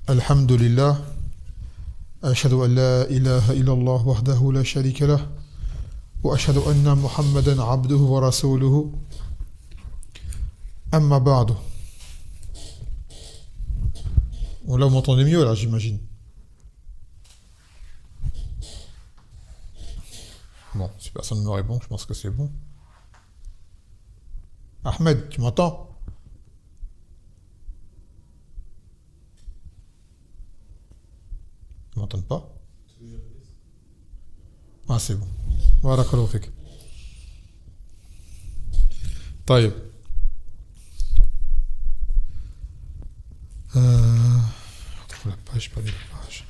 الحمد لله أشهد أن لا إله إلا الله وحده لا شريك له وأشهد أن محمدا عبده ورسوله أما بعد. Bon, là vous m'entendez mieux là, j'imagine. Bon, si personne ne me répond, je pense que c'est bon. Ahmed, tu m'entends? Tu m'entends pas? Ah, c'est bon. Barakallahu fik. طيب. La page, pas la page.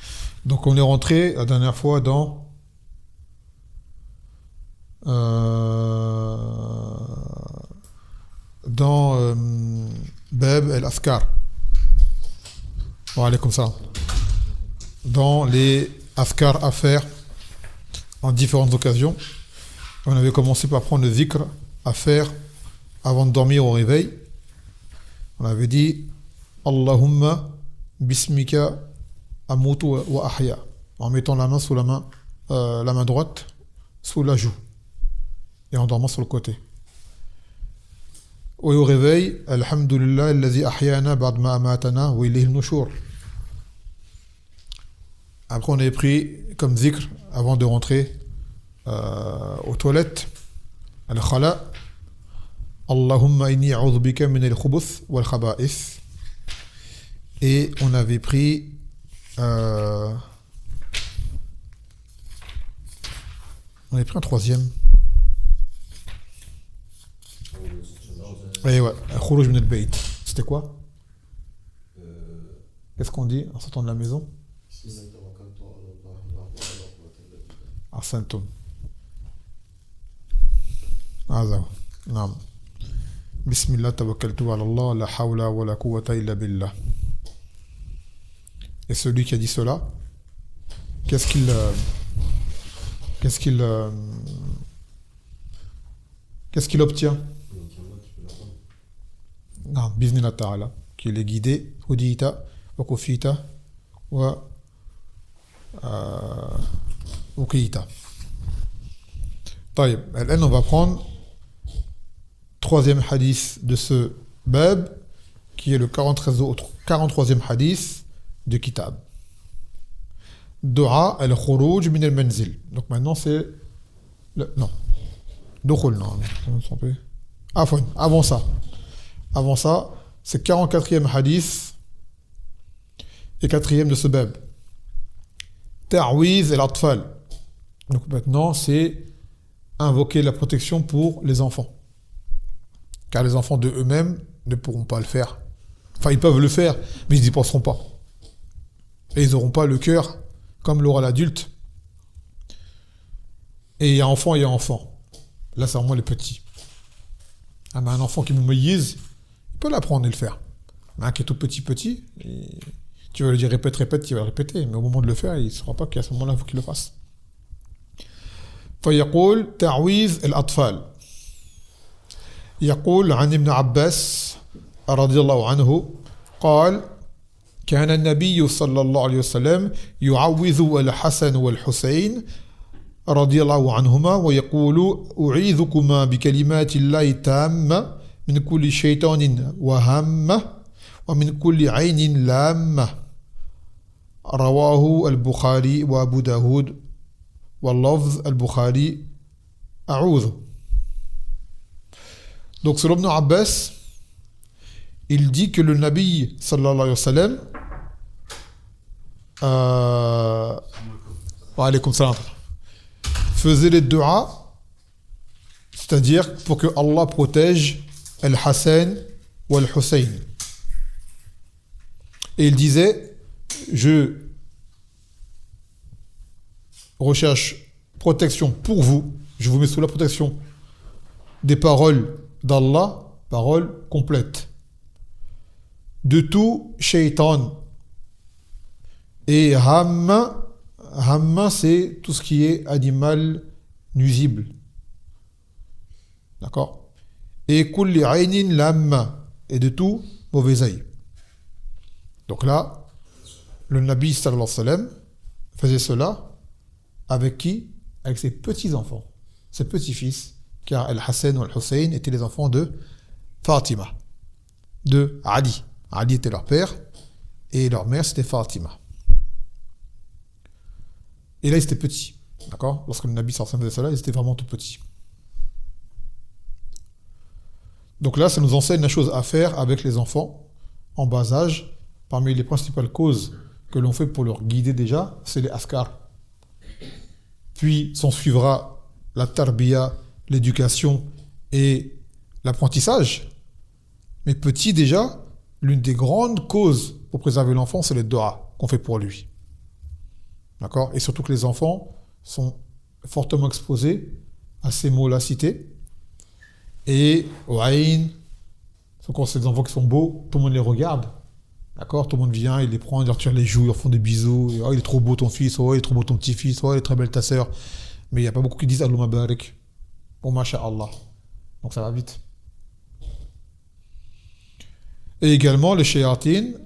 Donc on est rentré la dernière fois dans Bab el-Afkar. Wa alaykoum salam. Dans les afkar à faire en différentes occasions. On avait commencé par prendre le zikr à faire avant de dormir au réveil. On avait dit Allahumma bismika amutu wa ahya, en mettant la main sous la main droite sous la joue et en dormant sur le côté. Et au réveil, alhamdulillah allazi ahyana ba'd ma amatana wa ilayhi al-nushur. Après on avait pris comme zikr avant de rentrer aux toilettes al-khala Allahumma inni a'udhu bika min al-khubuth wal khaba'ith. Et on avait pris un troisième. Et ouais, Khuruj min al-bayt. C'était quoi? Qu'est-ce qu'on dit en sortant de la maison? Ahsantum. هذا نعم. بسم الله توكلت على الله لا حول ولا قوة إلا بالله. Et celui qui a dit cela, qu'est-ce qu'il obtient? Non, Biznillah Ta'ala, qu'il est guidé, Hudita, wa Kufita, wa Ukita. Taïb, on va prendre troisième hadith de ce bab, qui est le 43e hadith de Kitab. Dua al-khuruj min al-manzil. Donc maintenant c'est non. Dukhul, non. Avant ça, c'est 44e hadith et 4e de ce bab. Ta'wiz al-atfal. Donc maintenant c'est invoquer la protection pour les enfants. Car les enfants de eux-mêmes ne pourront pas le faire. Enfin, ils peuvent le faire, mais ils n'y penseront pas. Et ils n'auront pas le cœur comme l'aura l'adulte. Et il y a enfant, il y a enfant. Là, c'est vraiment les petits. Ah, mais un enfant qui mouillise, il peut l'apprendre et le faire. Mais un qui est tout petit, tu vas lui dire répète, il va le répéter. Mais au moment de le faire, il ne saura pas qu'à ce moment-là, il faut qu'il le fasse. فيقول تعويذ الأطفال. يقول عن ابن عباس رضي الله عنه قال كان النبي صلى الله عليه وسلم يعوذ الحسن والحسين رضي الله عنهما ويقول أعيذكما بكلمات الله التامة من كل شيطان وهمة ومن كل عين لامة. رواه البخاري وأبو داود واللفظ البخاري أعوذ. Donc selon Ibn Abbas, il dit que le Nabi sallallahu alayhi wa sallam wa alaykoum salam, faisait les du'a, c'est-à-dire pour que Allah protège Al-Hassan ou Al-Hussein. Et il disait, je recherche protection pour vous, je vous mets sous la protection des paroles d'Allah, paroles complètes, de tout shaitan. Et hamma, c'est tout ce qui est animal nuisible. D'accord? Et kulli aynin lamma, et de tout mauvais œil. Donc là, le Nabi sallallahu alayhi wa sallam faisait cela avec qui? Avec ses petits-enfants, ses petits-fils, car Al-Hassan ou Al-Hussein étaient les enfants de Fatima, de Ali. Ali était leur père, et leur mère c'était Fatima. Et là ils étaient petits, d'accord? Lorsque le Nabi sallallahu alayhi wa sallam faisait cela, ils étaient vraiment tout petits. Donc là, ça nous enseigne la chose à faire avec les enfants en bas âge. Parmi les principales causes que l'on fait pour leur guider déjà, c'est les askar. Puis s'en suivra la tarbiya, l'éducation et l'apprentissage. Mais petit déjà, l'une des grandes causes pour préserver l'enfant, c'est les doigts qu'on fait pour lui. D'accord? Et surtout que les enfants sont fortement exposés à ces mots-là cités. Et Ouaïn, quand c'est des enfants qui sont beaux, tout le monde les regarde. D'accord? Tout le monde vient, il les prend, ils leur tirent les joues, ils leur font des bisous. Et, oh, il est trop beau ton fils, oh, il est trop beau ton petit-fils, oh, il est très belle ta sœur. Mais il n'y a pas beaucoup qui disent Allouma barik. Oh, masha'Allah. Donc ça va vite. Et également, les shayatines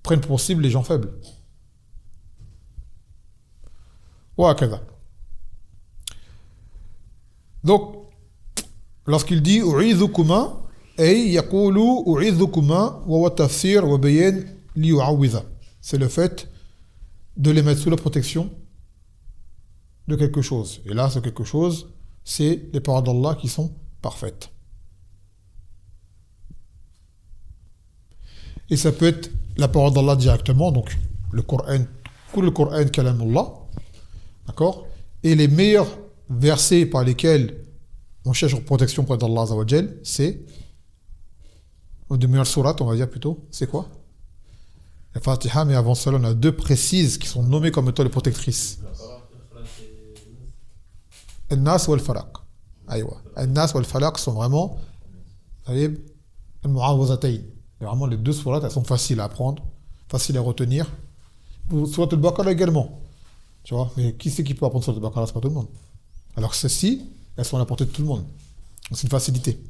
prennent pour cible les gens faibles. Ouakada. Donc, lorsqu'il dit u'idhukuma, ay yaqulu u'idhukuma wa tafsir wa bayan li yu'awwidha. C'est le fait de les mettre sous la protection de quelque chose. Et là, ce quelque chose, c'est les paroles d'Allah qui sont parfaites. Et ça peut être la parole d'Allah directement, donc le Coran, le Coran kalamullah, d'accord? Et les meilleurs versets par lesquels on cherche protection près d'Allah Azza wa Jal, c'est, ou de meilleures sourates, on va dire plutôt, c'est quoi? La Fatiha, mais avant cela, on a deux précises qui sont nommées comme étant les protectrices. Al-Nas ou Al-Falaq. Aïwa. Al-Nas ou Al-Falaq sont vraiment, Al-Mu'awwazatayn. Vraiment, les deux sourates, elles sont faciles à apprendre, faciles à retenir. Surat Al-Baqarah également. Tu vois, mais qui c'est qui peut apprendre Surat Al-Baqarah? C'est pas tout le monde. Alors que celles-ci, elles sont à la portée de tout le monde. Donc c'est une facilité.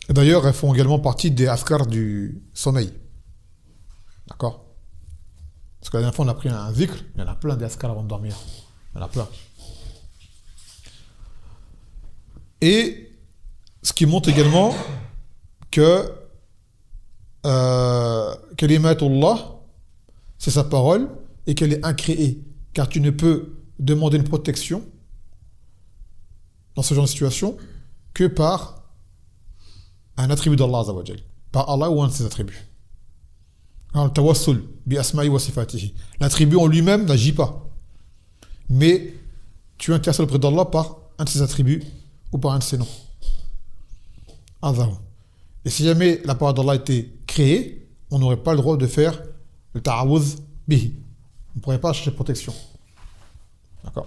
Et d'ailleurs, elles font également partie des askars du sommeil. D'accord? Parce que la dernière fois, on a pris un zikr, il y en a plein d'askars avant de dormir. Il y en a plein. Et ce qui montre également que Kalimatullah, c'est sa parole et qu'elle est incréée. Car tu ne peux demander une protection dans ce genre de situation que par un attribut d'Allah Azza wa Jal, par Allah ou un de ses attributs. Al-tawassul bi asma'i wa sifatihi. L'attribut en lui-même n'agit pas, mais tu intercèdes auprès d'Allah par un de ses attributs ou par un de ses noms. Azza. Et si jamais la parole d'Allah était créée, on n'aurait pas le droit de faire le ta'awuz bihi. On ne pourrait pas chercher protection. D'accord?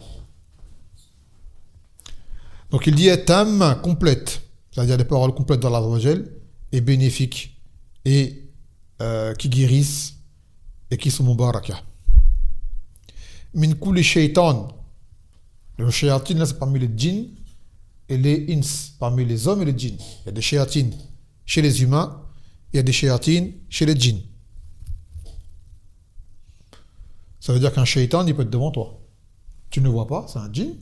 Donc il dit tam, complète, c'est-à-dire des paroles complètes d'Allah Azza wa Jal, et bénéfiques, et qui guérissent, et qui sont mubaraka. Min kulli shaytan. Le shayatin, là, c'est parmi les djinns et les ins, parmi les hommes et les djinns. Il y a des shayatines chez les humains, il y a des shayatines chez les djinns. Ça veut dire qu'un shaytan, il peut être devant toi. Tu ne le vois pas, c'est un djinn.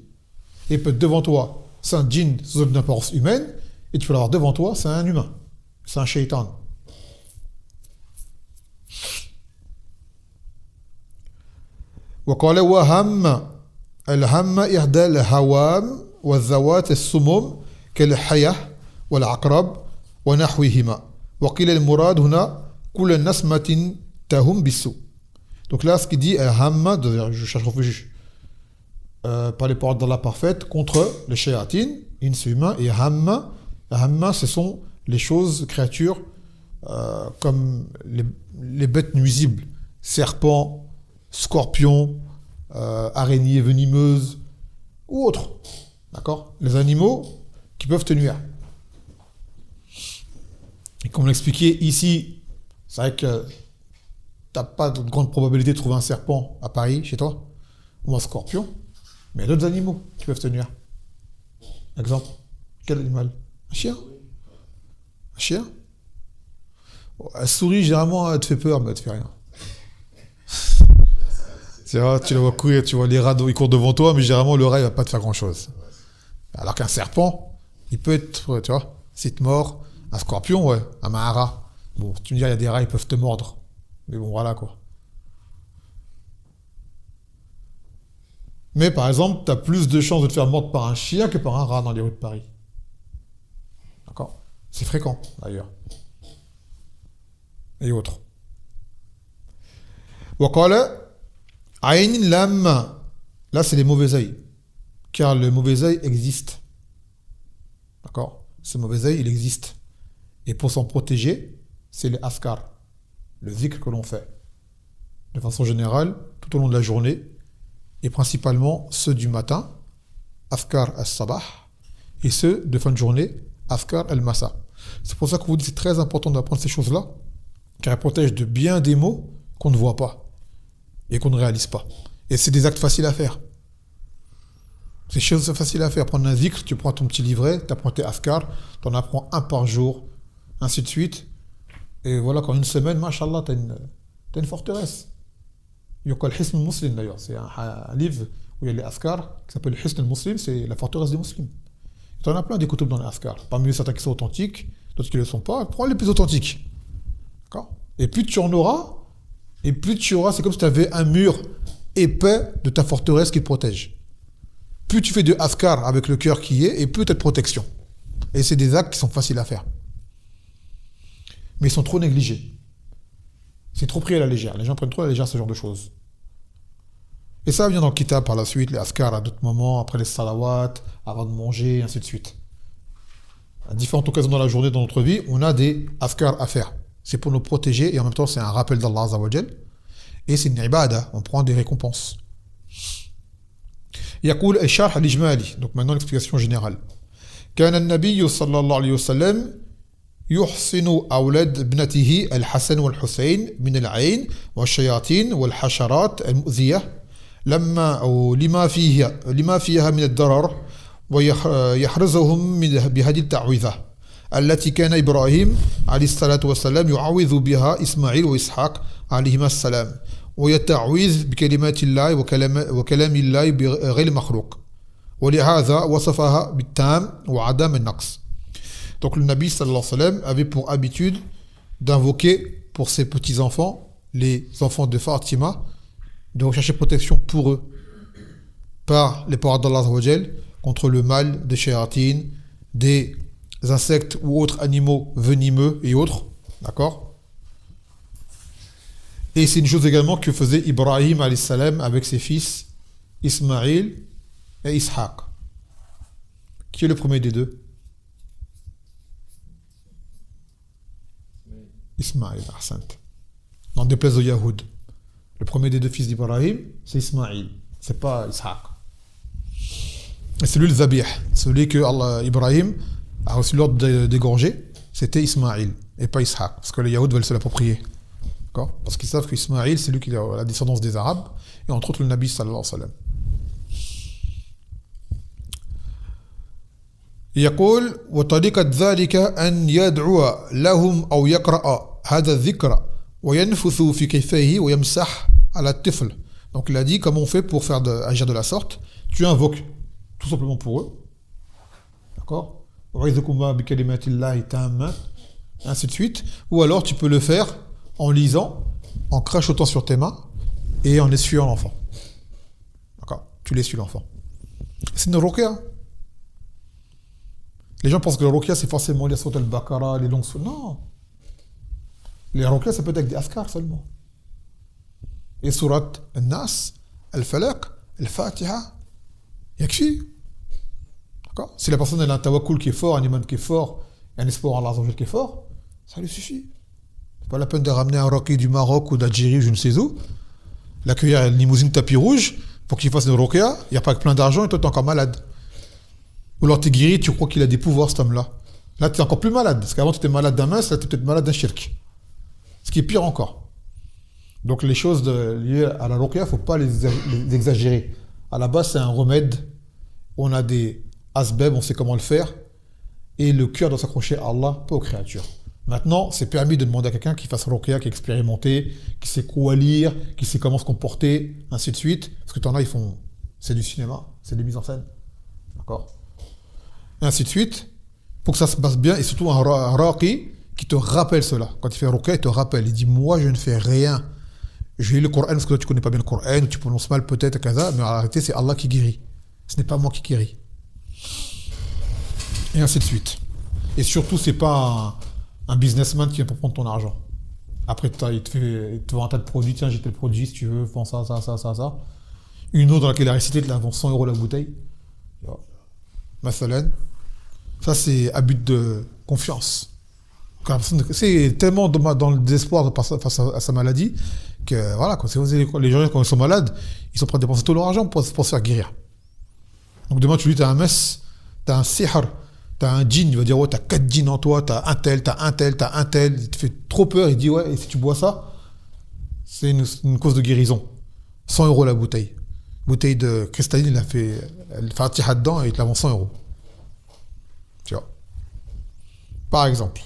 Il peut être devant toi, c'est un djinn sous une apparence humaine, et tu peux l'avoir devant toi, c'est un humain. C'est un shaytan. وقال وهم الهم إحدى الهوام والذوات السموم كالحية والعقرب ونحوهما وقيل المراد هنا كل نسمة تهم بالسوء. Donc là, ce qu'il dit الهم, je cherche refuge par les paroles d'Allah parfaites contre les shayatines, ins humains, et hamma, ce sont les choses, créatures comme les bêtes nuisibles, serpents, scorpions, araignées venimeuses ou autres. D'accord? Les animaux qui peuvent te nuire. Et comme on l'expliquait ici, c'est vrai que tu n'as pas de grande probabilité de trouver un serpent à Paris, chez toi, ou un scorpion, mais il y a d'autres animaux qui peuvent te nuire. Exemple, quel animal? Un chien? Un chien? La souris, généralement, elle te fait peur, mais elle te fait rien. Tu vois, tu le vois courir, tu vois les rats, ils courent devant toi, mais généralement, le rat, il va pas te faire grand-chose. Alors qu'un serpent, il peut être, tu vois, s'il te mord, un scorpion, ouais, un rat. Bon, tu me dis, il y a des rats, ils peuvent te mordre. Mais bon, voilà, quoi. Mais par exemple, tu as plus de chances de te faire mordre par un chien que par un rat dans les rues de Paris. D'accord? C'est fréquent, d'ailleurs. Et autres. وقال عين لام. Là, c'est les mauvais œils. Car le mauvais œil existe. D'accord? Ce mauvais œil, il existe. Et pour s'en protéger, c'est les askar, le zikr que l'on fait. De façon générale, tout au long de la journée, et principalement ceux du matin, askar al-sabah, et ceux de fin de journée, askar al-masa. C'est pour ça que vous dites que c'est très important d'apprendre ces choses-là, car elles protègent de bien des maux qu'on ne voit pas et qu'on ne réalise pas. Et c'est des actes faciles à faire. C'est des choses faciles à faire. Prendre un zikr, tu prends ton petit livret, tu apprends tes askar, tu en apprends un par jour, ainsi de suite. Et voilà, qu'en une semaine, machallah, t'as une forteresse. Il y a le Hisn al-Muslim d'ailleurs. C'est un livre où il y a les askar qui s'appelle le Hisn al-Muslim, c'est la forteresse des musulmans. Tu en as plein des kutub dans les askar. Parmi eux, certains qui sont authentiques, d'autres qui ne le sont pas. Prends les plus authentiques. D'accord? Et plus tu en auras, et plus tu auras, c'est comme si tu avais un mur épais de ta forteresse qui te protège. Plus tu fais de askar avec le cœur qui est, et plus tu as de protection. Et c'est des actes qui sont faciles à faire. Mais ils sont trop négligés. C'est trop pris à la légère. Les gens prennent trop à la légère ce genre de choses. Et ça vient dans le kitab par la suite, les askar à d'autres moments, après les salawats, avant de manger, ainsi de suite. À différentes occasions dans la journée, dans notre vie, on a des askar à faire. C'est pour nous protéger et en même temps c'est un rappel d'Allah Azza wa Jal. Et c'est une ibada, on prend des récompenses. يقول الشرح الإجمالي. Donc maintenant l'explication générale. كان النبي صلى الله عليه وسلم يحصن أولاد ابنته الحسن والحسين من العين والشياطين والحشرات المؤذية لما فيها من الضرر ويحرزهم بهذه التعويذة التي كان إبراهيم عليه الصلاة والسلام يعوذ بها إسماعيل وإسحاق عليهما السلام ويتعوذ بكلمات الله وكلام الله غير مخلوق ولهذا وصفها بالتام وعدم النقص. Donc le Nabi sallallahu alayhi wa sallam avait pour habitude d'invoquer pour ses petits-enfants, les enfants de Fatima, de rechercher protection pour eux par les paroles d'Allah Azza wa Jal contre le mal des shayatines, des insectes ou autres animaux venimeux et autres, d'accord? Et c'est une chose également que faisait Ibrahim alayhi salam avec ses fils Ismaïl et Ishaq. Qui est le premier des deux? Ismaïl, Ahsant. Dans des places de Yahoud. Le premier des deux fils d'Ibrahim, c'est Ismaïl. C'est pas Ishaq. Et c'est lui le Zabih. Celui que Ibrahim a reçu l'ordre d'égorger, c'était Ismaïl et pas Ishaq. Parce que les Yahoud veulent se l'approprier. D'accord? Parce qu'ils savent qu'Ismaïl, c'est lui qui a la descendance des Arabes, et entre autres le Nabi sallallahu alayhi wa sallam. يقول وطريقة ذلك أن يدعو لهم أو يقرأ هذا الذكر وينفث في كفيه ويمسح على الطفل. Donc il a dit comment on fait pour agir de la sorte. Tu invoques tout simplement pour eux. D'accord? Ainsi de suite. Ou alors tu peux le faire en lisant, en crachotant sur tes mains et en essuyant l'enfant. D'accord? Tu l'essuies l'enfant. C'est une ruqya. Les gens pensent que le ruqya c'est forcément les sourates al-Baqara, les longues sourates. Non. Les ruqya ça peut être avec des askar seulement. Les sourates al-Nas, al-Falaq, al-Fatiha, yakfi. D'accord? Si la personne elle a un tawakkul qui est fort, un iman qui est fort, et un espoir en Allah Azza wa Jal qui est fort, ça lui suffit. C'est pas la peine de ramener un raqi du Maroc ou d'Algérie, je ne sais où, l'accueillir à une limousine tapis rouge pour qu'il fasse une ruqya, il n'y a pas que plein d'argent et toi t'es encore malade. Ou alors t'es guéri, tu crois qu'il a des pouvoirs cet homme-là. Là t'es encore plus malade, parce qu'avant tu étais malade d'un mince, là t'es peut-être malade d'un shirk. Ce qui est pire encore. Donc les choses liées à la ruqya, il ne faut pas les exagérer. À la base c'est un remède, on a des asbab, on sait comment le faire, et le cœur doit s'accrocher à Allah, pas aux créatures. Maintenant, c'est permis de demander à quelqu'un qui fasse ruqya, qui est expérimenté, qui sait quoi lire, qui sait comment se comporter, ainsi de suite. Parce que t'en as, ils font... C'est du cinéma, c'est des mises en scène. D'accord? Et ainsi de suite. Pour que ça se passe bien, et surtout un raqi qui te rappelle cela. Quand il fait ruqya, il te rappelle. Il dit, moi, je ne fais rien. Je lis le Coran parce que toi, tu connais pas bien le Coran, ou tu prononces mal peut-être, kaza, mais en réalité, c'est Allah qui guérit. Ce n'est pas moi qui guéris. Et ainsi de suite. Et surtout, c'est pas un businessman qui vient pour prendre ton argent. Après, il te vend un tas de produits. Tiens, j'ai tel produit, si tu veux, vends ça. Une autre dans laquelle il a récité, il la vend 100 € la bouteille. Mathalan. Ça, c'est abus de confiance. C'est tellement dans le désespoir face à sa maladie que, voilà, les gens, quand ils sont malades, ils sont prêts à dépenser tout leur argent pour se faire guérir. Donc, demain, tu lui dis, t'as un mess, t'as un sihr, t'as un djinn, il va dire, ouais, t'as 4 djinns en toi, t'as un tel. Il te fait trop peur, il dit, ouais, et si tu bois ça, c'est une cause de guérison. 100 € la bouteille. Bouteille de cristalline, il a fait un tiha dedans et il te la vend 100 €. Tu vois. Par exemple,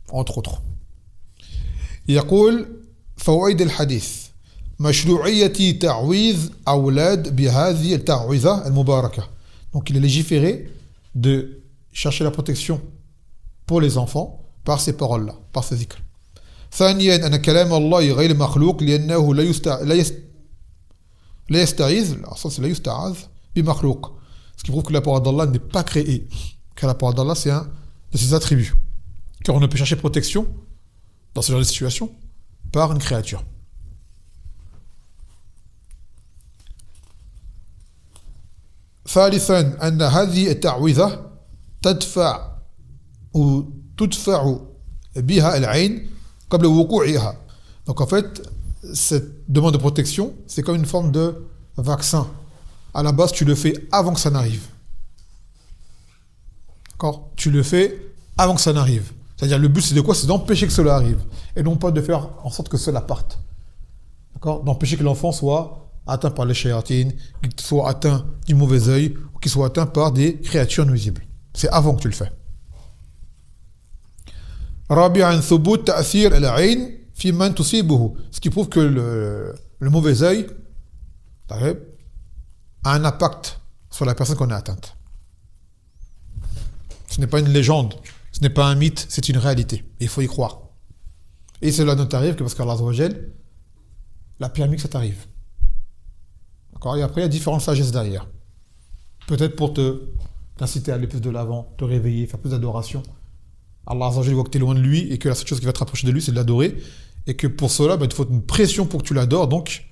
entre autres. يقول فوائد الحديث مشروعية تعويذ أولاد بهذه التعويذة المباركة. Donc il est légiféré de chercher la protection pour les enfants par ces paroles-là, par ces zikr. ثانيا أن كلام الله غير مخلوق لأنه لا يستعيذ لا يستعاذ بمخلوق. Ce qui prouve que la parole d'Allah n'est pas créée. Car la parole d'Allah, c'est un de ses attributs. Car on ne peut chercher protection dans ce genre de situation par une créature. ثالثا أن هذه التعويذة تدفع أو تدفع بها العين قبل وقوعها. Donc en fait, cette demande de protection, c'est comme une forme de vaccin. À la base, tu le fais avant que ça n'arrive. D'accord? Tu le fais avant que ça n'arrive. C'est-à-dire, le but, c'est de quoi? C'est d'empêcher que cela arrive. Et non pas de faire en sorte que cela parte. D'accord? D'empêcher que l'enfant soit atteint par les shayatines, qu'il soit atteint du mauvais œil, ou qu'il soit atteint par des créatures nuisibles. C'est avant que tu le fais. رابعا ثبوت تأثير العين في من تصيبه. Ce qui prouve que le mauvais œil a un impact sur la personne qu'on est atteinte. Ce n'est pas une légende, ce n'est pas un mythe, c'est une réalité. Et il faut y croire. Et cela ne t'arrive que parce qu'Allah Azza wa Jal l'a permis que ça t'arrive. D'accord? Et après, il y a différentes sagesses derrière. Peut-être pour t'inciter à aller plus de l'avant, te réveiller, faire plus d'adoration. Allah Azza wa Jal voit que tu es loin de lui et que la seule chose qui va te rapprocher de lui, c'est de l'adorer. Et que pour cela, il te faut une pression pour que tu l'adores, donc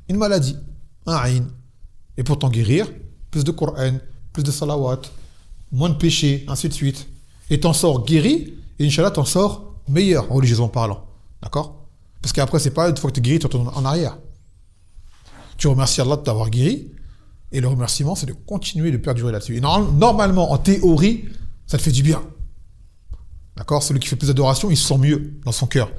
une maladie, un aïn. Et pour t'en guérir, plus de Coran, plus de salawat, moins de péché, ainsi de suite. Et t'en sors guéri, et Inch'Allah, t'en sors meilleur, religieusement parlant. D'accord? Parce qu'après, c'est pas une fois que tu es guéri, tu retournes en arrière. Tu remercies Allah de t'avoir guéri, et le remerciement, c'est de continuer de perdurer là-dessus. Et normalement, en théorie, ça te fait du bien. D'accord? Celui qui fait plus d'adoration, il se sent mieux dans son cœur.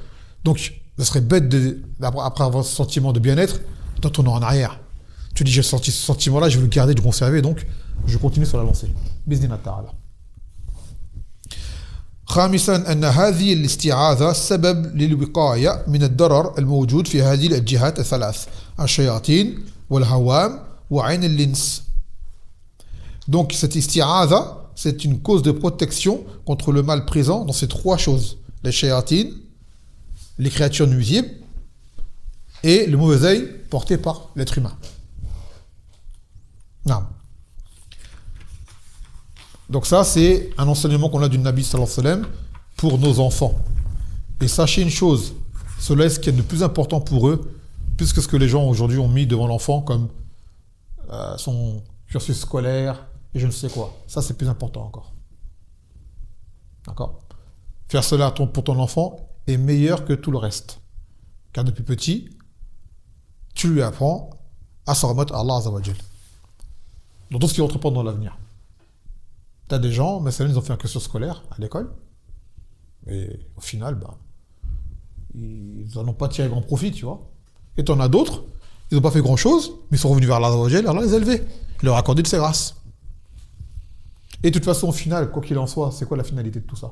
Donc, ce serait bête, après avoir ce sentiment de bien-être, de retourner en arrière. Tu dis, j'ai senti ce sentiment-là, je veux le garder, le conserver, donc je continue sur la lancée. Bismillah ta'ala. خامسا أن هذه الاستعاذة سبب للوقاية من الضرر الموجود في هذه الجهات الثلاث الشياطين والهوام وعين اللينس. Donc cette isti'adha, c'est une cause de protection contre le mal présent dans ces trois choses: les shayatines, les créatures nuisibles et le mauvais œil porté par l'être humain. Non. Donc ça, c'est un enseignement qu'on a du Nabi sallallahu alayhi wa sallam pour nos enfants. Et sachez une chose, cela est ce qu'il y a de plus important pour eux, puisque ce que les gens aujourd'hui ont mis devant l'enfant comme son cursus scolaire et je ne sais quoi. Ça, c'est plus important encore. D'accord? Faire cela pour ton enfant est meilleur que tout le reste. Car depuis petit, tu lui apprends à se remettre à Allah Azza wa Jal. Dans tout ce qui entreprend dans l'avenir. Tu as des gens, mais ils ont fait un cursus scolaire à l'école, et au final, ils n'en ont pas tiré grand profit, tu vois. Et tu en as d'autres, ils n'ont pas fait grand-chose, mais ils sont revenus vers Allah Azza wa Jal, Allah les a élevés. Il leur a accordé de ses grâces. Et de toute façon, au final, quoi qu'il en soit, c'est quoi la finalité de tout ça?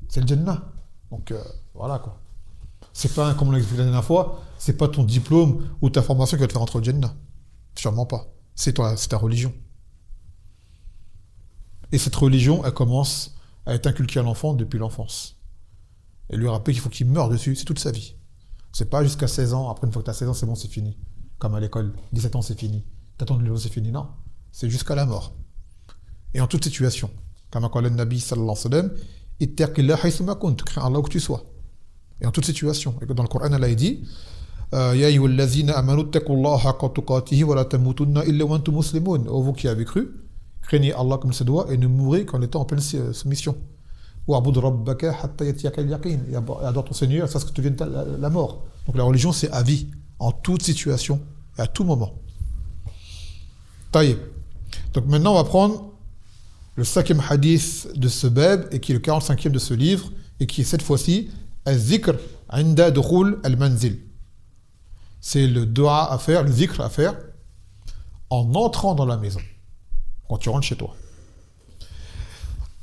C'est le Jannah. Donc, voilà quoi. C'est pas, comme on l'a expliqué la dernière fois, c'est pas ton diplôme ou ta formation qui va te faire entrer au Jannah. Sûrement pas. C'est toi, c'est ta religion. Et cette religion, elle commence à être inculquée à l'enfant depuis l'enfance. Et lui rappeler qu'il faut qu'il meure dessus, c'est toute sa vie. C'est pas jusqu'à 16 ans, après une fois que tu as 16 ans, c'est bon, c'est fini. Comme à l'école, 17 ans, c'est fini. T'attends de l'école, c'est fini. Non, c'est jusqu'à la mort. Et en toute situation. Comme a dit le Nabi sallallahu alayhi wa sallam, ittaqillah haythuma kunt, crains Allah où que tu sois. Et en toute situation. Et que dans le Coran, Allah dit Ya ayyuhallazina amanu ittaqullaha haqqa tuqatihi wa la tamutunna illa wa antum muslimun. Ô vous qui avez cru, craignez Allah comme il se doit et ne mourrez qu'en étant en pleine soumission. Wa'bud rabbaka hatta yatiyaka al-yaqin. Et adore ton Seigneur, c'est ce que te vienne la mort. Donc la religion, c'est à vie, en toute situation et à tout moment. Taïb. Donc maintenant, on va prendre le 5e hadith de ce bab et qui est le 45e de ce livre et qui est cette fois-ci al-zikr inda dukhul al-manzil. C'est le dua à faire, le zikr à faire en entrant dans la maison, quand tu rentres chez toi.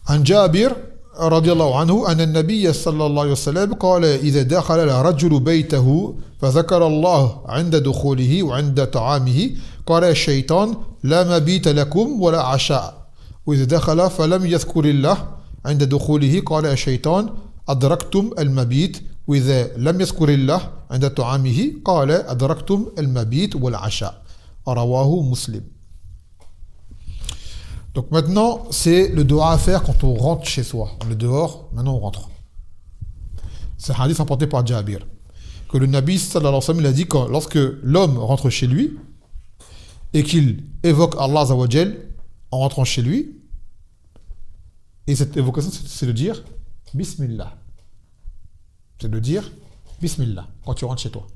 An Jabir رضي الله عنه أن النبي صلى الله عليه وسلم قال إذا دخل الرجل بيته فذكر الله عند دخوله وعند طعامه قال الشيطان لا مبيت لكم ولا عشاء وإذا دخل فلم يذكر الله عند دخوله قال الشيطان أدركتم المبيت وإذا لم يذكر الله عند طعامه قال أدركتم المبيت والعشاء رواه مسلم. Donc maintenant, c'est le dua à faire quand on rentre chez soi. On est dehors, maintenant on rentre. C'est un hadith rapporté par Jabir. Que le Nabi sallallahu alayhi wa sallam il a dit que lorsque l'homme rentre chez lui et qu'il évoque Allah azza wa jal en rentrant chez lui, et cette évocation c'est de dire Bismillah. C'est de dire Bismillah quand tu rentres chez toi.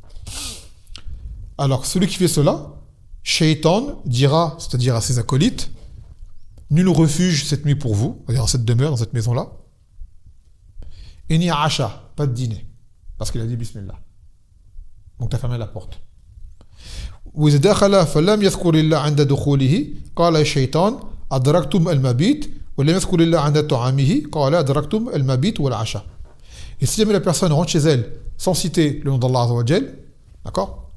Alors celui qui fait cela, Shaitan dira, c'est-à-dire à ses acolytes, nul refuge cette nuit pour vous, c'est-à-dire dans cette demeure, dans cette maison-là. Et ni acha, pas de dîner, parce qu'il a dit Bismillah. Donc tu as fermé la porte. وإذا دخل فلم يذكر الله عند دخوله قال الشيطان أدركتم المبيت ولم يذكر الله عند طعامه قال أدركتم المبيت والعشاء. Et si jamais la personne rentre chez elle sans citer le nom d'Allah Azza wa Jal, d'accord,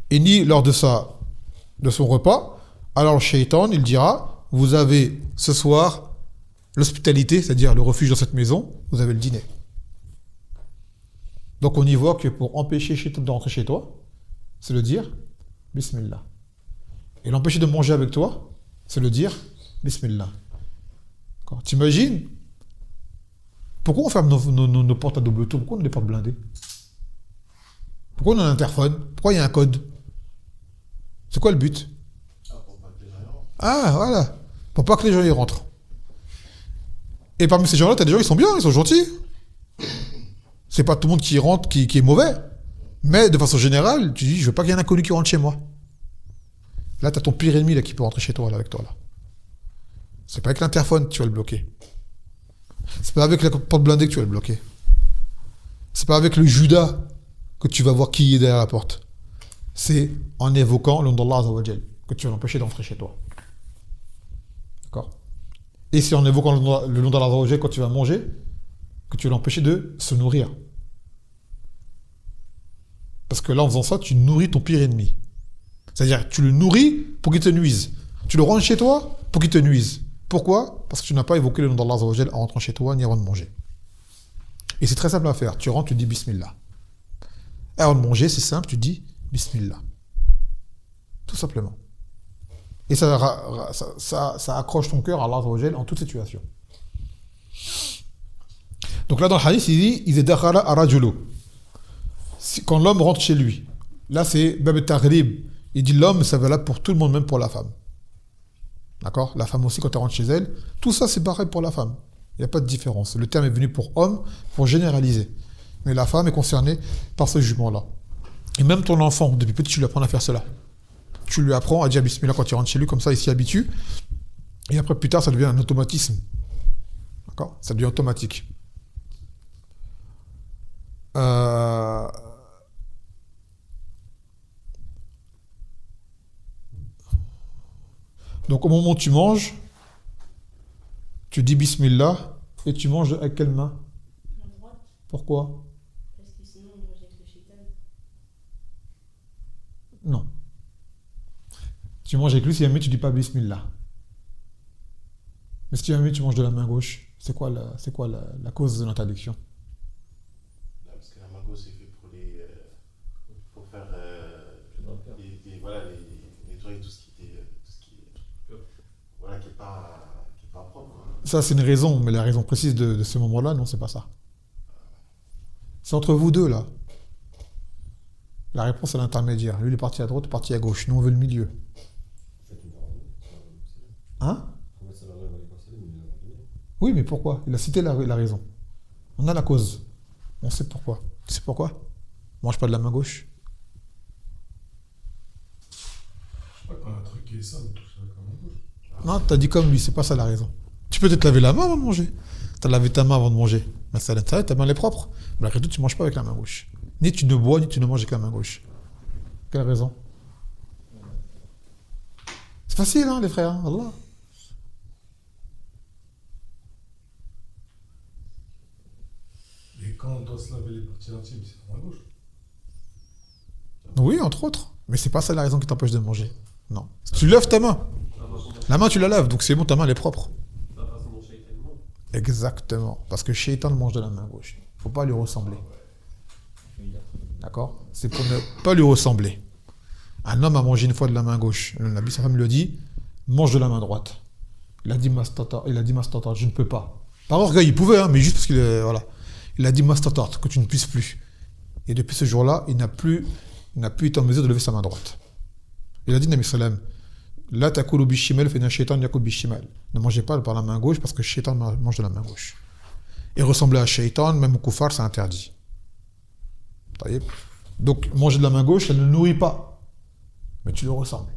et ni lors de son repas, alors le shaitan il dira vous avez ce soir l'hospitalité, c'est-à-dire le refuge dans cette maison, vous avez le dîner. Donc on y voit que pour empêcher Shaitan de rentrer chez toi, c'est le dire Bismillah. Et l'empêcher de manger avec toi, c'est le dire Bismillah. T'imagines pourquoi on ferme nos portes à double tour? Pourquoi on a des portes blindées? Pourquoi on a un interphone? Pourquoi il y a un code? C'est quoi le but? Ah, voilà. Pour pas que les gens y rentrent. Et parmi ces gens-là, t'as des gens qui sont bien, ils sont gentils. C'est pas tout le monde qui rentre qui est mauvais. Mais de façon générale, tu dis, je veux pas qu'il y ait un inconnu qui rentre chez moi. Là, t'as ton pire ennemi là, qui peut rentrer chez toi, là, avec toi. Là. C'est pas avec l'interphone que tu vas le bloquer. C'est pas avec la porte blindée que tu vas le bloquer. C'est pas avec le Judas que tu vas voir qui est derrière la porte. C'est en évoquant le nom d'Allah Azza wa Jal que tu vas l'empêcher d'entrer chez toi. D'accord? Et c'est en évoquant le nom d'Allah Azza wa Jal quand tu vas manger que tu vas l'empêcher de se nourrir. Parce que là, en faisant ça, tu nourris ton pire ennemi. C'est-à-dire, tu le nourris pour qu'il te nuise. Tu le rentres chez toi pour qu'il te nuise. Pourquoi? Parce que tu n'as pas évoqué le nom d'Allah Azza wa Jal en rentrant chez toi ni avant de manger. Et c'est très simple à faire. Tu rentres, tu dis Bismillah. Et avant de manger, c'est simple, tu dis Bismillah. Tout simplement. Et ça accroche ton cœur à Allah Azza wa Jal en toute situation. Donc là, dans le hadith, il dit Iza dakhala ar-rajulu. Quand l'homme rentre chez lui. Là, c'est Bab al-Taghrib. Il dit l'homme, ça va là pour tout le monde, même pour la femme. D'accord? La femme aussi, quand elle rentre chez elle. Tout ça, c'est pareil pour la femme. Il n'y a pas de différence. Le terme est venu pour homme, pour généraliser. Mais la femme est concernée par ce jugement-là. Et même ton enfant, depuis petit, tu lui apprends à faire cela. Tu lui apprends à dire Bismillah quand il rentre chez lui, comme ça, il s'y habitue. Et après, plus tard, ça devient un automatisme. D'accord? Ça devient automatique. Donc au moment où tu manges, tu dis Bismillah Et tu manges avec quelle main? La droite, Pourquoi? parce que sinon on mange avec le shaitan. Non. Tu manges avec lui si jamais tu dis pas Bismillah. Mais si jamais tu manges de la main gauche, c'est quoi la cause de l'interdiction? Là, parce que la main gauche c'est fait pour pour faire voilà, nettoyer tout ce qui est, voilà, qui est pas propre, quoi. Ça, c'est une raison, mais la raison précise de ce moment-là, non, c'est pas ça. C'est entre vous deux, là. La réponse est l'intermédiaire. Lui, il est parti à droite, parti à gauche. Nous, on veut le milieu. Hein? Oui, mais pourquoi? Il a cité la raison. On a la cause. On sait pourquoi. Tu sais pourquoi? Mange pas de la main gauche. Je sais pas, quand un truc est sale, tout ça, comme un gauche. Non, t'as dit comme lui, c'est pas ça la raison. Tu peux te laver la main avant de manger. T'as lavé ta main avant de manger. Mais c'est à l'intérieur, ta main elle est propre. Malgré tout, tu manges pas avec la main gauche. Ni tu ne bois, ni tu ne manges avec la main gauche. Quelle raison? C'est facile, hein, les frères, hein, Allah. Et quand on doit se laver les parties intimes, c'est dans la gauche. Oui, entre autres. Mais c'est pas ça la raison qui t'empêche de manger. Non. Tu lèves ta main. La main, tu la laves, donc c'est bon, ta main elle est propre. La façon dont Shaitan mange. Exactement. Parce que Shaitan mange de la main gauche. Faut pas lui ressembler. D'accord? C'est pour ne pas lui ressembler. Un homme a mangé une fois de la main gauche. Le Nabi, sa femme lui a dit, mange de la main droite. Il a dit mastata, je ne peux pas. Par orgueil, il pouvait, hein, mais juste parce qu'il voilà. Il a dit mastata, que tu ne puisses plus. Et depuis ce jour-là, il n'a plus été en mesure de lever sa main droite. Il a dit, Nabi Sallam, la takulu bishimel fena shaitan yakul bishimel. Ne mangez pas par la main gauche parce que shaitan mange de la main gauche. Et ressembler à shaitan, même au koufar, c'est interdit. Donc, manger de la main gauche, ça ne nourrit pas. Mais tu le ressembles.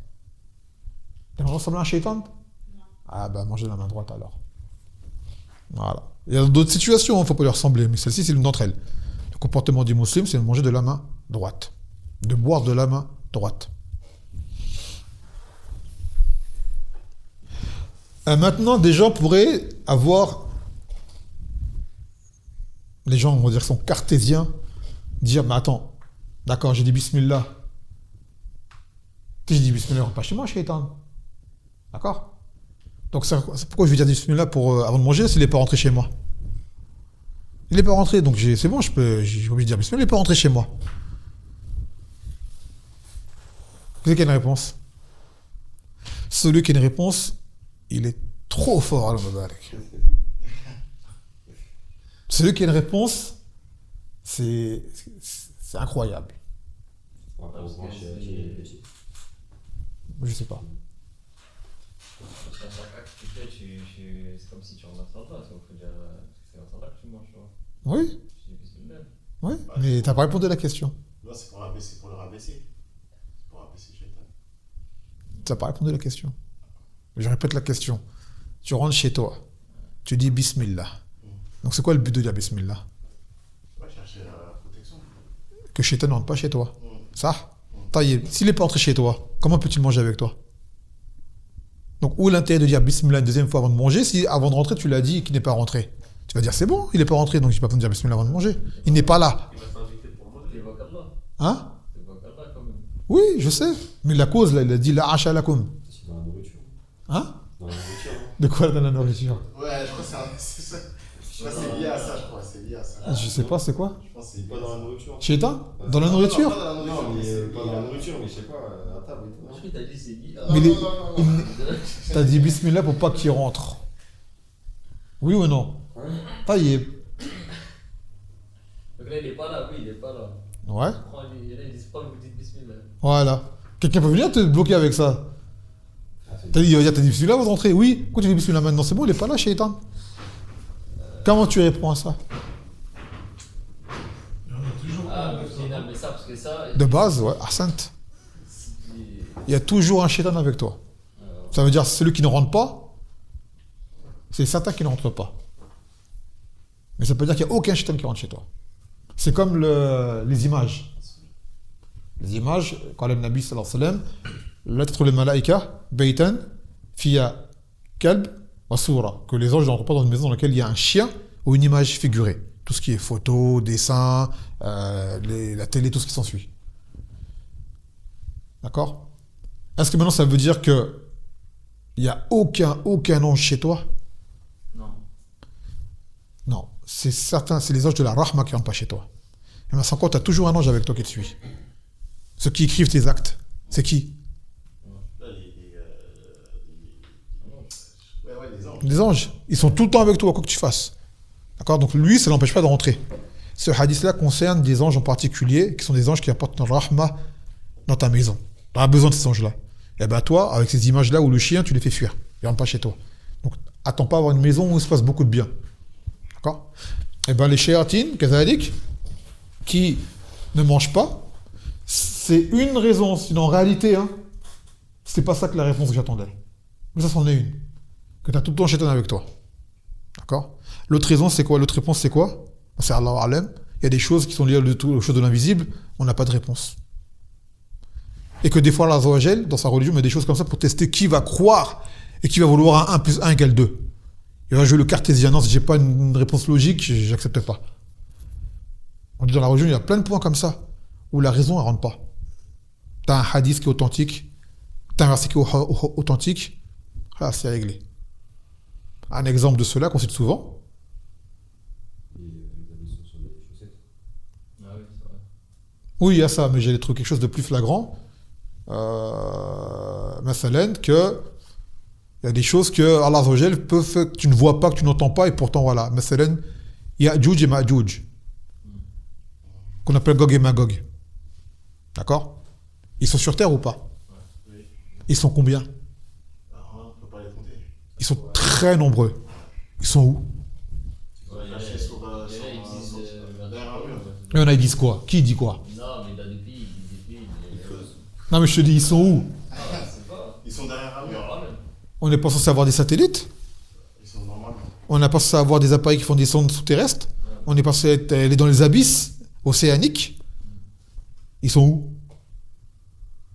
Tu aimerais ressembler à un shaitan? Non. Ah ben, manger de la main droite alors. Voilà. Il y a d'autres situations, il ne faut pas lui ressembler, mais celle-ci, c'est l'une d'entre elles. Le comportement du musulman, c'est de manger de la main droite. De boire de la main droite. Maintenant, des gens pourraient avoir... Les gens, on va dire, sont cartésiens, dire, mais attends, d'accord, j'ai dit bismillah. Si je dis bismillah, on rentre pas chez moi, shaitan. D'accord? Donc c'est pourquoi je vais dire bismillah avant de manger s'il n'est pas rentré chez moi. Il n'est pas rentré, donc c'est bon, j'ai obligé de dire bismillah, il n'est pas rentré chez moi. Vous savez quelle est une réponse? Celui qui a une réponse, il est trop fort, Allah Mubarak. Celui qui a une réponse, c'est incroyable. Je sais pas. C'est comme si tu rentres dans ça, faut dire c'est dans ça que tu manges, tu vois. Oui, Tu dis bismillah. oui, mais t'as pas répondu à la question. Non, c'est pour le rabaisser. C'est pour rabaisser le shaitan. T'as pas répondu à la question. Je répète la question. Tu rentres chez toi, tu dis bismillah. Donc c'est quoi le but de dire bismillah? On va chercher la protection. Que shaitan ne rentre pas chez toi. Ça? Taïeb, s'il n'est pas rentré chez toi, comment peut-il manger avec toi? Donc, où est l'intérêt de dire bismillah une deuxième fois avant de manger si avant de rentrer tu l'as dit qu'il n'est pas rentré? Tu vas dire c'est bon, il n'est pas rentré, donc je n'ai pas besoin de dire bismillah avant de manger. Il n'est pas là. Il va s'inviter pour manger. T'évoques Allah. Hein? T'évoques Allah quand même. Oui, je sais. Mais la cause, là, il a dit la asha lakum. C'est dans la nourriture. Hein? Dans la nourriture. De quoi dans la nourriture? Ouais, je crois que c'est ça. Je crois que c'est lié à ça, je crois. C'est lié à ça. Je sais pas, c'est quoi? Je pense que C'est pas dans la nourriture. Shaitan? Dans la nourriture? Non, pas dans la Non, mais c'est pas lié dans la à- nourriture, mais je sais pas, à table et tout. Ensuite, t'as dit c'est dit. Mais les- non. T'as dit bismillah pour pas qu'il rentre. Oui ou non? Taïeb. Donc là, il est pas là, oui, il est pas là. Ouais. Il y en a, ils disent pas, vous dites bismillah. Voilà. Quelqu'un peut venir te bloquer avec ça. T'as dit bismillah avant de rentrer? Oui. Pourquoi tu dis bismillah maintenant? C'est bon, il est pas là, shaitan. Comment tu réponds à ça? Il y en a toujours. Ah, mais non, mais ça, parce que ça. De base, ouais, Ahsant. Il y a toujours un shaitan avec toi. Ça veut dire celui qui ne rentre pas, c'est Satan qui ne rentre pas. Mais ça peut dire qu'il n'y a aucun shaitan qui rentre chez toi. C'est comme les images. Les images, quand le Nabi sallallahu alayhi wa sallam, la tadkhulu al-malaika baytan fiya kalb Wasura, que les anges n'entrent pas dans une maison dans laquelle il y a un chien ou une image figurée. Tout ce qui est photo, dessin, la télé, tout ce qui s'ensuit. D'accord? Est-ce que maintenant ça veut dire que il n'y a aucun ange chez toi? Non. Non, c'est certain, c'est les anges de la Rahma qui rentrent pas chez toi. Et sans quoi, tu as toujours un ange avec toi qui te suit. Ceux qui écrivent tes actes, c'est qui? Là, les anges. Les anges. Ils sont tout le temps avec toi, quoi que tu fasses. D'accord? Donc lui, ça ne l'empêche pas de rentrer. Ce hadith-là concerne des anges en particulier, qui sont des anges qui apportent une Rahma dans ta maison. Tu as besoin de ces anges-là. Et bien toi, avec ces images-là où le chien, tu les fais fuir. Ils ne rentrent pas chez toi. Donc attends pas à avoir une maison où il se passe beaucoup de bien. D'accord? Et bien les shayatines, kazalik, qui ne mangent pas, c'est une raison. Sinon en réalité, c'est pas ça que la réponse que j'attendais. Mais ça c'en est une. Que tu as tout le temps shaitan avec toi. D'accord? L'autre raison, c'est quoi? L'autre réponse, c'est quoi? C'est Allah Alam. Il y a des choses qui sont liées aux choses de l'invisible, on n'a pas de réponse. Et que des fois, Allah Azzawajal, dans sa religion, met des choses comme ça pour tester qui va croire et qui va vouloir un 1 plus 1 égale 2. Il va jouer le cartésien. Non, si j'ai pas une réponse logique, j'accepte pas. On dit dans la religion, il y a plein de points comme ça où la raison ne rentre pas. Tu as un hadith qui est authentique, tu as un verset qui est authentique, là, c'est réglé. Un exemple de cela qu'on cite souvent. Et les avis sont sur les chaussettes. Ah oui, c'est vrai. Oui, il y a ça, mais j'ai trouvé quelque chose de plus flagrant. Masalan, que il y a des choses que Allah Azzawajal peut faire que tu ne vois pas, que tu n'entends pas, et pourtant voilà. Masalan, Ya'juj et Ma'juj, qu'on appelle Gog et Magog. D'accord? Ils sont sur Terre ou pas? Oui. Ils sont combien? Alors là, on ne peut pas les compter. Ils sont très nombreux. Ils sont où? Ouais, Cachés sur, il y en a, ils disent, derrière un mur. Il y en a, ils disent quoi? Qui dit quoi? Non, mais dans des pays, ils disent des pays. Non, mais je te dis, ils sont où? Ah, c'est pas. Ils sont derrière un mur. On n'est pas censé avoir des satellites? Ils sont normalement. On n'est pas censé avoir des appareils qui font des sondes sous-terrestres? On n'est pas censé aller dans les abysses océaniques? Ils sont où?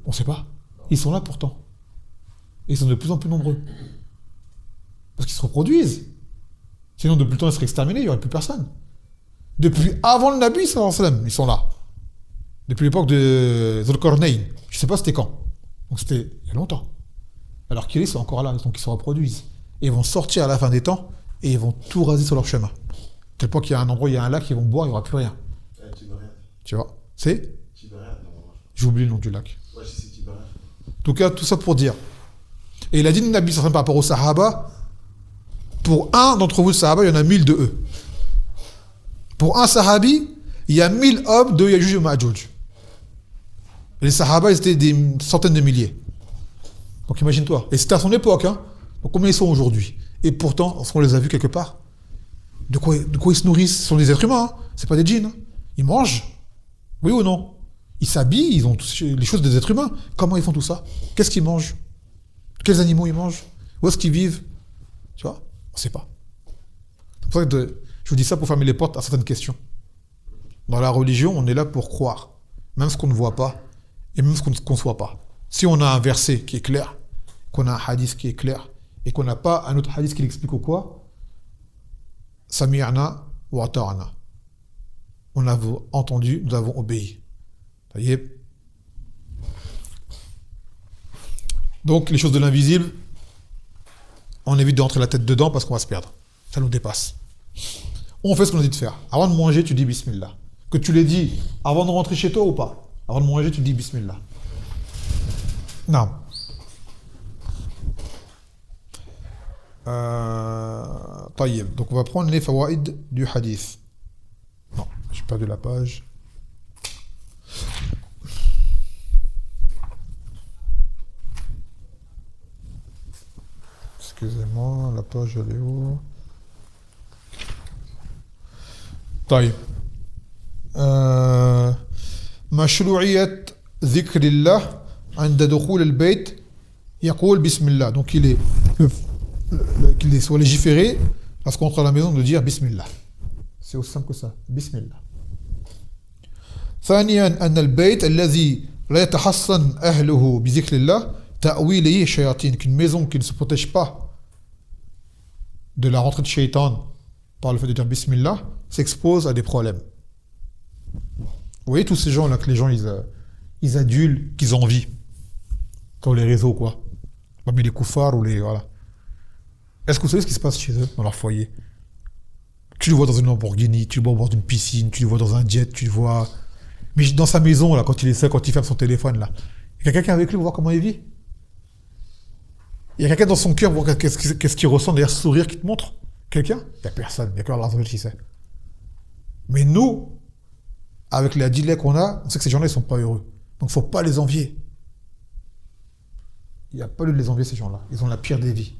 On ne sait pas. Ils sont là pourtant. Et ils sont de plus en plus nombreux. Parce qu'ils se reproduisent. Sinon, depuis le temps, ils seraient exterminés, il n'y aurait plus personne. Depuis avant le Nabi, sallallahu alayhi wa sallam, ils sont là. Depuis l'époque de Zulkarnayn. Je ne sais pas c'était quand. Donc c'était il y a longtemps. Alors qu'ils sont encore là, donc ils se reproduisent. Et ils vont sortir à la fin des temps et ils vont tout raser sur leur chemin. Tel point qu'il y a un endroit, il y a un lac, ils vont boire, il n'y aura plus rien. Tibériade. Tu vois? C'est? Tibériade, non. J'ai oublié le nom du lac. Ouais, si c'est Tibériade. En tout cas, tout ça pour dire. Et il a dit le Nabi sallallahu alayhi wa sallam par rapport aux Sahaba, pour un d'entre vous, le Sahaba, il y en a 1000 de eux. Pour un Sahabi, il y a 1000 hommes de Yajuj et Ma'juj. Les Sahaba, ils étaient des centaines de milliers. Donc imagine-toi. Et c'était à son époque. Donc combien ils sont aujourd'hui? Et pourtant, on les a vus quelque part. De quoi ils se nourrissent? Ce sont des êtres humains. C'est pas des djinns. Ils mangent. Oui ou non? Ils s'habillent, ils ont les choses des êtres humains. Comment ils font tout ça? Qu'est-ce qu'ils mangent? Quels animaux ils mangent? Où est-ce qu'ils vivent? Tu vois? On ne sait pas. C'est pour ça que je vous dis ça pour fermer les portes à certaines questions. Dans la religion, on est là pour croire. Même ce qu'on ne voit pas et même ce qu'on ne conçoit pas. Si on a un verset qui est clair, qu'on a un hadith qui est clair, et qu'on n'a pas un autre hadith qui l'explique ou quoi, Sami'na wa ata'na. On a entendu, nous avons obéi. Ça y est. Donc, les choses de l'invisible, on évite de rentrer la tête dedans parce qu'on va se perdre. Ça nous dépasse. On fait ce qu'on a dit de faire. Avant de manger, tu dis Bismillah. Que tu l'aies dit avant de rentrer chez toi ou pas. Avant de manger, tu dis Bismillah. Non. طيب. Donc on va prendre les fawaïd du hadith. Non, j'ai perdu la page. Excusez-moi, la page elle est où? طيب. مشروعية ذكر الله عند دخول البيت يقول بسم الله. Donc qu'il soit légiféré lorsqu'on entre à la maison de dire Bismillah. C'est aussi simple que ça. Bismillah. ثانيا أن البيت الذي لا يتحصن أهله بذكر الله تأوي إليه الشياطين. Qu'une maison qui ne se protège pas de la rentrée de Shaitan par le fait de dire Bismillah s'expose à des problèmes. Vous voyez tous ces gens-là que les gens ils adulent, qu'ils envient. Sur les réseaux, quoi. Parmi les koufars ou les... Voilà. Est-ce que vous savez ce qui se passe chez eux, dans leur foyer? Tu le vois dans une Lamborghini, tu le vois dans une piscine, tu le vois dans un jet, tu le vois... Mais dans sa maison, là, quand il est seul, quand il ferme son téléphone, là. Il y a quelqu'un avec lui pour voir comment il vit. Il y a quelqu'un dans son cœur pour voir qu'est-ce qu'il ressent derrière ce sourire qui te montre. Quelqu'un? Il n'y a personne. Il n'y a que Allah qui sait. Mais nous, avec les adilets qu'on a, on sait que ces gens-là, ils ne sont pas heureux. Donc, il ne faut pas les envier. Il n'y a pas lieu de les envier, ces gens-là. Ils ont la pire des vies.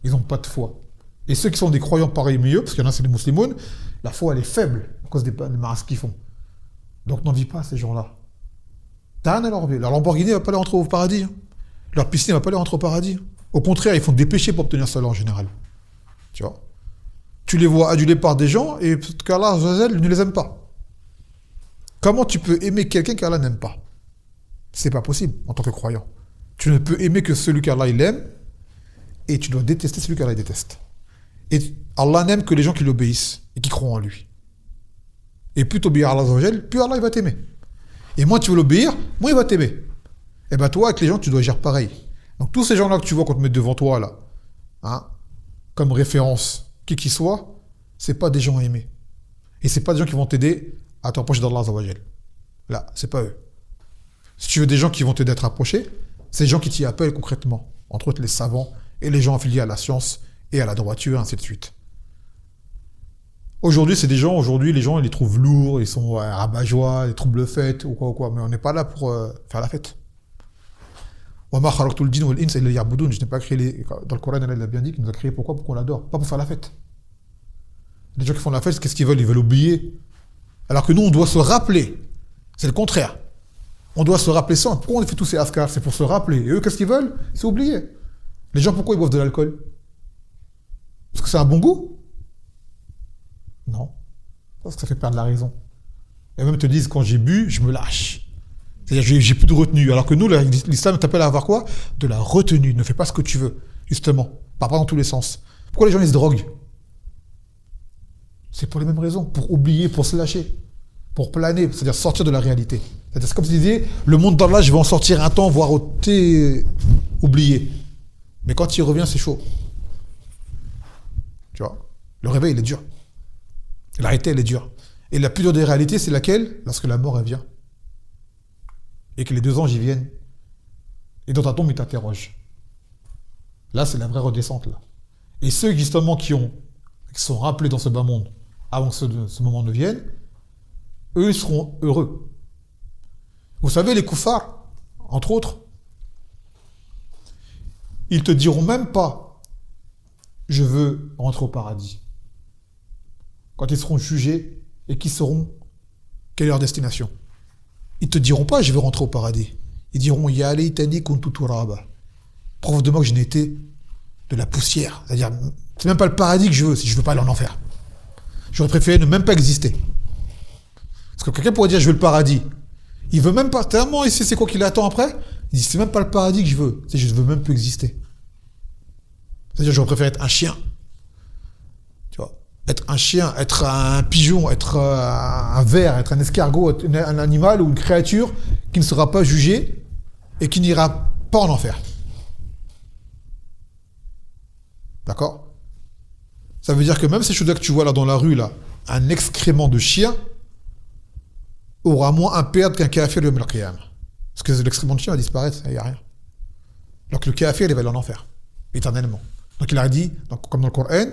Ils n'ont pas de foi. Et ceux qui sont des croyants pareils mieux, parce qu'il y en a, c'est des musulmans, la foi, elle est faible à cause des marasses qu'ils font. Donc, n'envie pas ces gens-là. T'as rien à leur envier. Leur Lamborghini ne va pas les rentrer au paradis. Leur piscine ne va pas les rentrer au paradis. Au contraire, ils font des péchés pour obtenir cela en général. Tu vois? Tu les vois adulés par des gens et qu'Allah ne les aime pas. Comment tu peux aimer quelqu'un qu'Allah n'aime pas? C'est pas possible en tant que croyant. Tu ne peux aimer que celui qu'Allah il aime et tu dois détester celui qu'Allah déteste. Et Allah n'aime que les gens qui l'obéissent et qui croient en lui. Et plus tu obéis à Allah, plus Allah il va t'aimer. Et moins tu veux l'obéir, moins il va t'aimer. Et bien toi, avec les gens, tu dois agir pareil. Donc tous ces gens-là que tu vois qu'on te met devant toi, là, hein, comme référence, qui qu'ils soient, c'est pas des gens à aimer. Et c'est pas des gens qui vont t'aider à t'approcher d'Allah Azzawajal. Là, c'est pas eux. Si tu veux des gens qui vont t'aider à te rapprocher, c'est des gens qui t'y appellent concrètement. Entre autres les savants et les gens affiliés à la science et à la droiture, ainsi de suite. Aujourd'hui, c'est des gens, les gens, ils les trouvent lourds, ils sont rabat-joie, ils troublent fête, ou quoi. Mais on n'est pas là pour faire la fête. Je n'ai pas créé dans le Coran, il a bien dit qu'il nous a créé pourquoi? Pour qu'on l'adore, pas pour faire la fête. Les gens qui font la fête, qu'est-ce qu'ils veulent? Ils veulent oublier. Alors que nous, on doit se rappeler. C'est le contraire. On doit se rappeler ça. Pourquoi on fait tous ces askars? C'est pour se rappeler. Et eux, qu'est-ce qu'ils veulent? C'est oublier. Les gens, pourquoi ils boivent de l'alcool? Parce que c'est un bon goût? Non. Parce que ça fait perdre la raison. Et même te disent, quand j'ai bu, je me lâche. C'est-à-dire, j'ai plus de retenue. Alors que nous, l'islam t'appelle à avoir quoi? De la retenue. Ne fais pas ce que tu veux, justement. Pas dans tous les sens. Pourquoi les gens, ils se droguent? C'est pour les mêmes raisons. Pour oublier, pour se lâcher. Pour planer, c'est-à-dire sortir de la réalité. C'est-à-dire, c'est comme si tu disais, le monde d'Allah, je vais en sortir un temps, voire oublié. Mais quand il revient, c'est chaud. Tu vois? Le réveil, il est dur. La réalité, elle est dure. Et la plus dure des réalités, c'est laquelle? Lorsque la mort, elle vient. Et que les deux anges y viennent. Et dans ta tombe, ils t'interrogent. Là, c'est la vraie redescente, là. Et ceux, justement, qui sont rappelés dans ce bas monde, avant que ce moment ne vienne, eux, ils seront heureux. Vous savez, les koufars, entre autres, ils te diront même pas « je veux rentrer au paradis ». Quand ils seront jugés et qu'ils sauront quelle est leur destination. Ils te diront pas « je veux rentrer au paradis ». Ils diront « ya laytani kuntu turaba ». Preuve de moi que je n'étais de la poussière. C'est-à-dire, c'est même pas le paradis que je veux, si je veux pas aller en enfer. J'aurais préféré ne même pas exister. Parce que quelqu'un pourrait dire « je veux le paradis ». Il veut même pas, tellement il sait c'est quoi qu'il attend après. Il dit « c'est même pas le paradis que je veux, c'est je veux même plus exister ». C'est-à-dire j'aurais préféré être un chien. Tu vois, être un chien, être un pigeon, être un ver, être un escargot, être un animal ou une créature qui ne sera pas jugée et qui n'ira pas en enfer. D'accord? Ça veut dire que même ces choses-là que tu vois là dans la rue, là, un excrément de chien aura moins à perdre qu'un kafir le yawm al-qiyamah. Parce que l'excrément de chien va disparaître, il n'y a rien. Donc le kafir, il va aller en enfer, éternellement. Donc il a dit, donc, comme dans le Coran,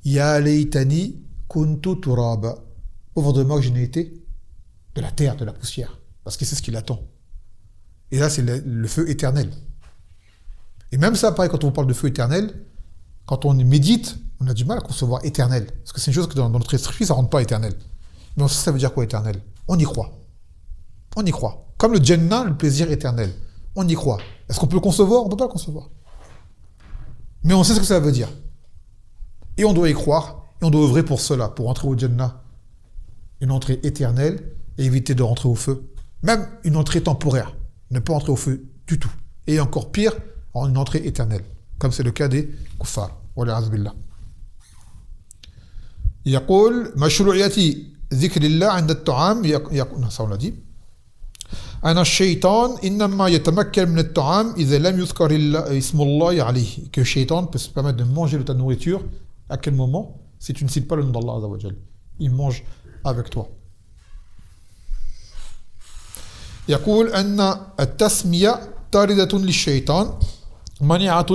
Ya laytani kuntu turaba. Pauvre de moi que je n'ai été de la terre, de la poussière. Parce que c'est ce qu'il attend. Et là, c'est le feu éternel. Et même ça, pareil, quand on parle de feu éternel, quand on médite, on a du mal à concevoir éternel. Parce que c'est une chose que dans notre esprit, ça ne rentre pas éternel. Mais on sait ça veut dire quoi éternel? On y croit. On y croit. Comme le Jannah, le plaisir éternel. On y croit. Est-ce qu'on peut le concevoir? On ne peut pas le concevoir. Mais on sait ce que ça veut dire. Et on doit y croire, et on doit œuvrer pour cela, pour entrer au Jannah. Une entrée éternelle, et éviter de rentrer au feu. Même une entrée temporaire. Ne pas entrer au feu du tout. Et encore pire, en une entrée éternelle. Comme c'est le cas des kuffars. والعياذ بالله. يقول مشروعية ذكر الله عند الطعام ça on l'a dit. أن الشيطان إنما يتمكن من الطعام إذا لم يذكر اسم الله عليه. Que le shaitan peut se permettre de manger de ta nourriture à quel moment? Si tu ne cites pas le nom d'Allah Azza wa Jal. Il mange avec toi. يقول أن التسمية طاردة للشيطان منيعة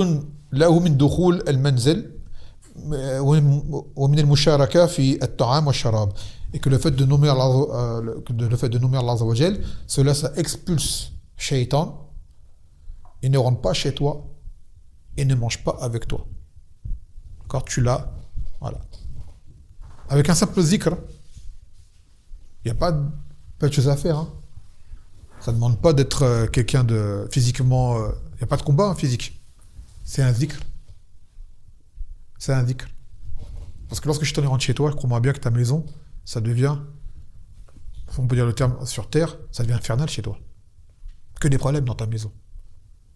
له من دخول المنزل ومن المشاركة في الطعام والشراب. Et que le fait de nommer Allah Azza wa Jal, cela ça expulse Shaitan. Il ne rentre pas chez toi et ne mange pas avec toi. Quand tu l'as, voilà. Avec un simple zikr, il n'y a pas de choses à faire. Hein. Ça ne demande pas d'être quelqu'un de physiquement. Il n'y a pas de combat physique. C'est un zikr. C'est un zikr. Parce que lorsque Shaitan rentre chez toi, crois-moi bien que ta maison, ça devient, on peut dire le terme sur terre, ça devient infernal chez toi. Que des problèmes dans ta maison.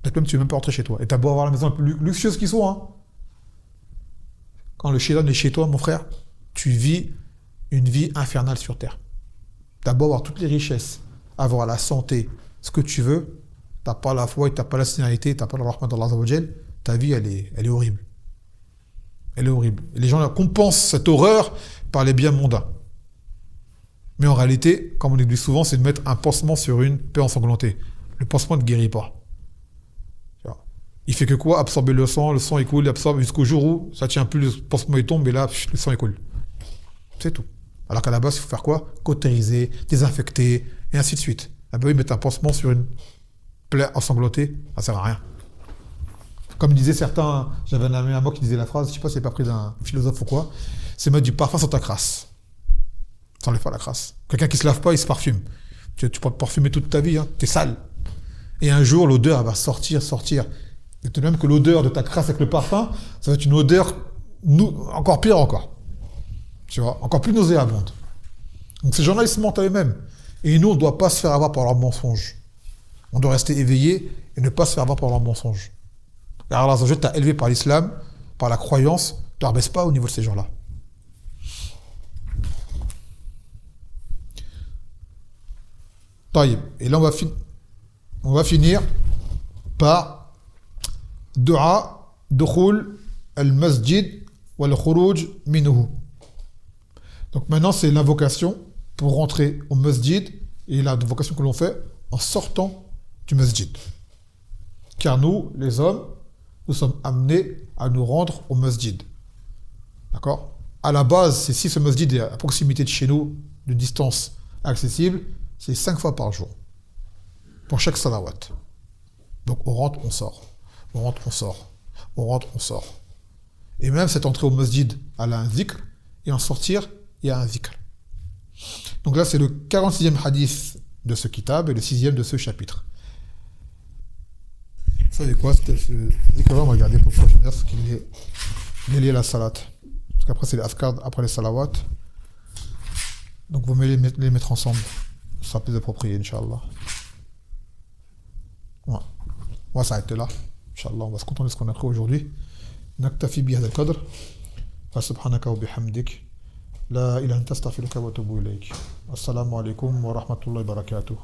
Peut-être même tu ne veux même pas rentrer chez toi. Et tu as beau avoir la maison la plus luxueuse qui soit. Hein. Quand le Shaitan est chez toi, mon frère, tu vis une vie infernale sur terre. Tu as beau avoir toutes les richesses, avoir la santé, ce que tu veux, tu n'as pas la foi, tu n'as pas la sincérité, tu n'as pas le rahmat d'Allah Azza wa Jal, ta vie, elle est horrible. Elle est horrible. Et les gens compensent cette horreur par les biens mondains. Mais en réalité, comme on le dit souvent, c'est de mettre un pansement sur une plaie ensanglantée. Le pansement ne guérit pas. Il fait que quoi? Absorber le sang il coule, il absorbe jusqu'au jour où ça tient plus, le pansement il tombe et là, le sang il coule. C'est tout. Alors qu'à la base, il faut faire quoi? Cautériser, désinfecter, et ainsi de suite. Ah ben oui, mettre un pansement sur une plaie ensanglantée, ça sert à rien. Comme disaient certains, j'avais un ami à moi qui disait la phrase, je sais pas si c'est pas pris d'un philosophe ou quoi, c'est mettre du parfum sur ta crasse. Ça enlève pas la crasse. Quelqu'un qui se lave pas, il se parfume. Tu peux te parfumer toute ta vie, hein. T'es sale. Et un jour, l'odeur va sortir. Et de même que l'odeur de ta crasse avec le parfum, ça va être une odeur encore pire encore. Tu vois, encore plus nauséabonde. Donc ces gens-là, ils se mentent à eux-mêmes. Et nous, on ne doit pas se faire avoir par leurs mensonges. On doit rester éveillé et ne pas se faire avoir par leurs mensonges. Car Allah Azza t'a élevé par l'islam, par la croyance, ne te rabaisse pas au niveau de ces gens-là. طيب. Et là, on va finir par dua dukhul al-masjid wal khuruj minhu. Donc maintenant, c'est l'invocation pour rentrer au masjid et l'invocation que l'on fait en sortant du masjid. Car nous, les hommes, nous sommes amenés à nous rendre au masjid. D'accord? À la base, c'est si ce masjid est à proximité de chez nous, d'une distance accessible, c'est 5 fois par jour. Pour chaque salawat. Donc on rentre, on sort. On rentre, on sort. On rentre, on sort. Et même cette entrée au masjid, elle a un zikr, et en sortir, il y a un zikr. Donc là, c'est le 46e hadith de ce kitab et le 6e de ce chapitre. Vous savez quoi? C'était ce zikr-là, on va regarder pourquoi je veux dire, parce qu'il est lié à la salat. Parce qu'après, c'est les afkar, après les salawat. Donc vous mieux les mettre ensemble. Ce sera plus approprié, Inch'Allah. Ouais. On va s'arrêter là. Inch'Allah, on va se contenter de ce qu'on a pris aujourd'hui. Naktafi bihadha al-qadr. Fa subhanaka wa bihamdik. La ilaha illa anta astaghfiruka wa atubu ilayk. Assalamu alaikum wa rahmatullahi wa barakatuh.